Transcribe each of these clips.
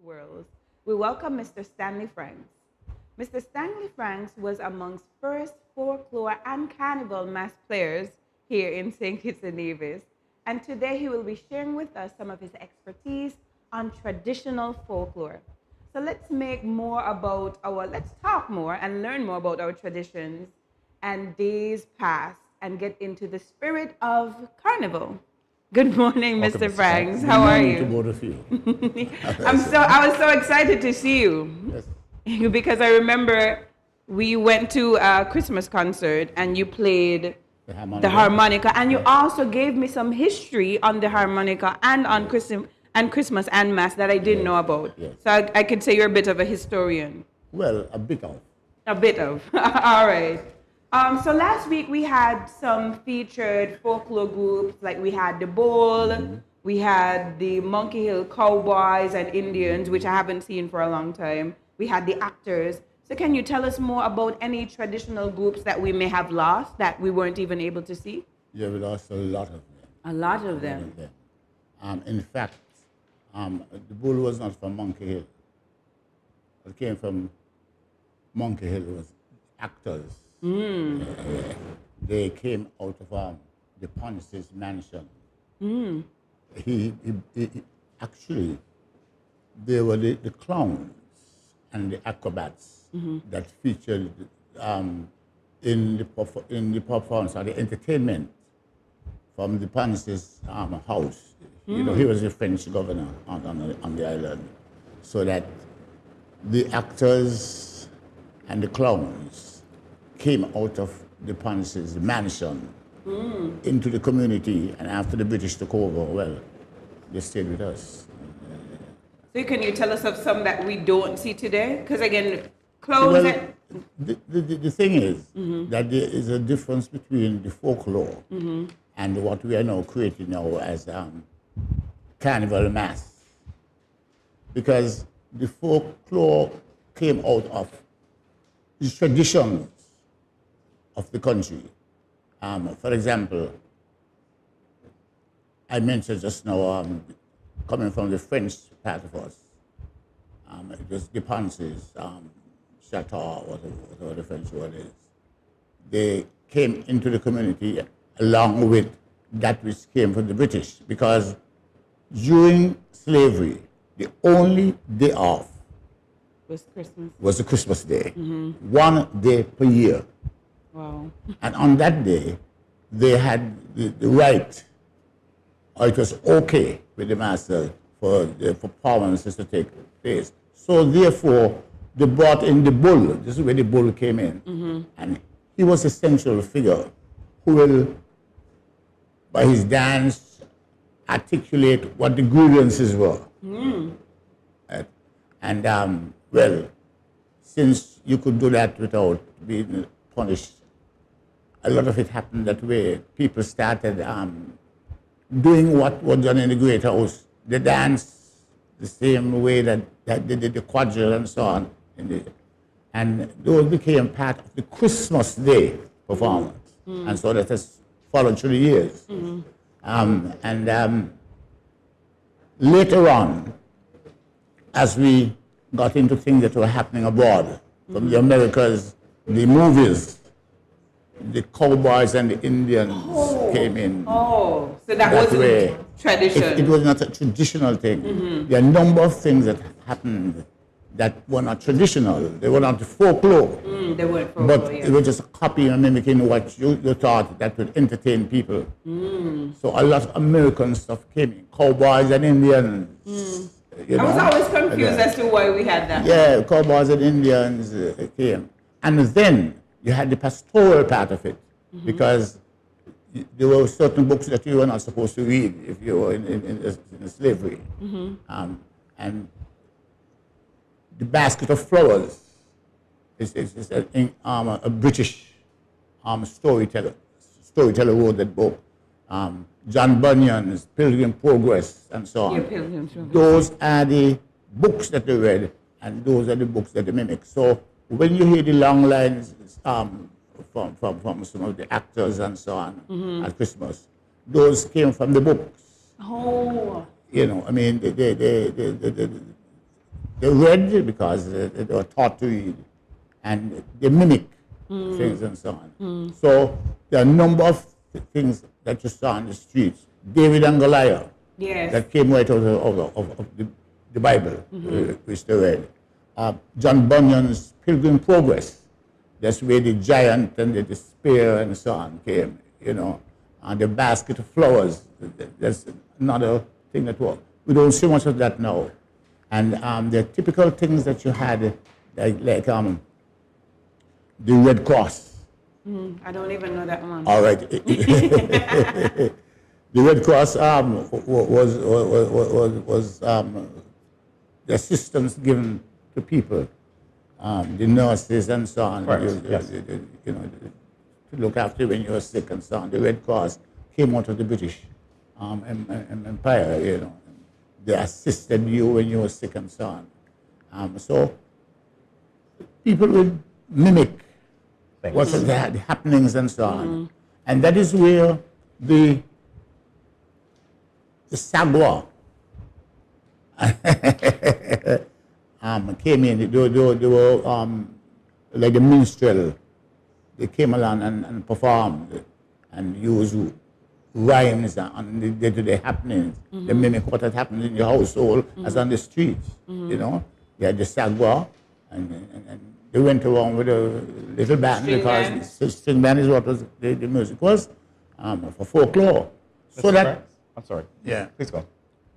worlds, we welcome Mr. Stanley Franks. Mr. Stanley Franks was amongst first folklore and carnival mass players here in St. Kitts and Nevis, and today he will be sharing with us some of his expertise on traditional folklore. So let's talk more and learn more about our traditions and days past and get into the spirit of carnival. Good morning, Okay, Mr. Mr. Frank. Franks. Good How are morning to you? both of you. I was so excited to see you Yes. because I remember we went to a Christmas concert and you played the harmonica, and you also gave me some history on the harmonica and on Christmas and Mass that I didn't know about. Yes. So I could say you're a bit of a historian. Well, a bit of. A bit of. All right. So last week we had some featured folklore groups, like we had the Bull, we had the Monkey Hill Cowboys and Indians, which I haven't seen for a long time. We had the actors. So can you tell us more about any traditional groups that we may have lost that we weren't even able to see? Yeah, we lost a lot of them. A lot of A lot them. of them. In fact, the Bull was not from Monkey Hill. It came from Monkey Hill. It was actors. They came out of the Ponce's mansion. Actually, they were the clowns and the acrobats that featured in the performance or the entertainment from the Ponce's house. You know, he was the French governor on the island, so that the actors and the clowns came out of the Ponce's mansion into the community, and after the British took over, well, they stayed with us. So can you tell us of some that we don't see today? Because again, clothes Well, and... the thing is that there is a difference between the folklore and what we are now creating now as carnival mass. Because the folklore came out of the traditions of the country. For example, I mentioned just now, coming from the French part of us, it was the Ponces, Chateau, whatever the French word is. They came into the community along with that which came from the British, because during slavery, the only day off was Christmas. was the Christmas day, 1 day per year. Wow. And on that day, they had the right, or it was okay with the master for the performances to take place. So therefore, they brought in the bull. This is where the bull came in. And he was a central figure who will, by his dance, articulate what the grievances were. And well, since you could do that without being punished, a lot of it happened that way. People started doing what was done in the great house. They danced the same way that they did the quadrille and so on. And those became part of the Christmas Day performance. And so that has followed through the years. Later on, as we got into things that were happening abroad, from the Americas, the movies, the cowboys and the Indians came in. Oh, so that wasn't way. tradition. It was not a traditional thing. There are a number of things that happened that were not traditional. They were not folklore. They weren't folklore, But yeah. it was just copying and mimicking what you thought that would entertain people. So a lot of American stuff came in. Cowboys and Indians. You I was know? always confused as to why we had that. Yeah, cowboys and Indians came. And then you had the pastoral part of it, because there were certain books that you were not supposed to read if you were in slavery. And the basket of flowers is a British storyteller. Storyteller wrote that book. John Bunyan's Pilgrim Progress and so on. Yeah, Pilgrim Progress. Those are the books that they read, and those are the books that they mimic. So when you hear the long lines from some of the actors and so on at Christmas, those came from the books. Oh. You know, I mean, they read because they were taught to read, and they mimic things and so on. So there are a number of things that you saw on the streets. David and Goliath, Yes. that came right out of the Bible, which they read. John Bunyan's Pilgrim Progress, that's where the giant and the spear and so on came, you know. And the basket of flowers, that's another thing that worked. We don't see much of that now. And the typical things that you had, like the Red Cross. I don't even know that one. All right. The Red Cross was the assistance given to people, the nurses and so on. You know, to look after you when you were sick and so on. The Red Cross came out of the British Empire, you know. They assisted you when you were sick and so on. So people would mimic what's the happenings and so on. And that is where the Sagwa came in. They were like the minstrel. They came along and performed and used rhymes on the day-to-day happenings. They mimic what had happened in your household as on the streets. You know, they had the Sagwa, and they went around with a little band because the string band is what was the music was for folklore. So that Franks, I'm sorry. Yeah. Please go.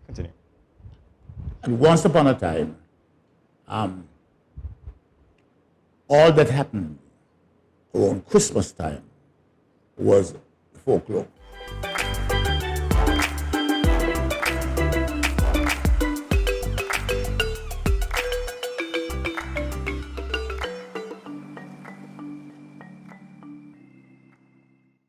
Continue. And once upon a time, all that happened around Christmas time was folklore.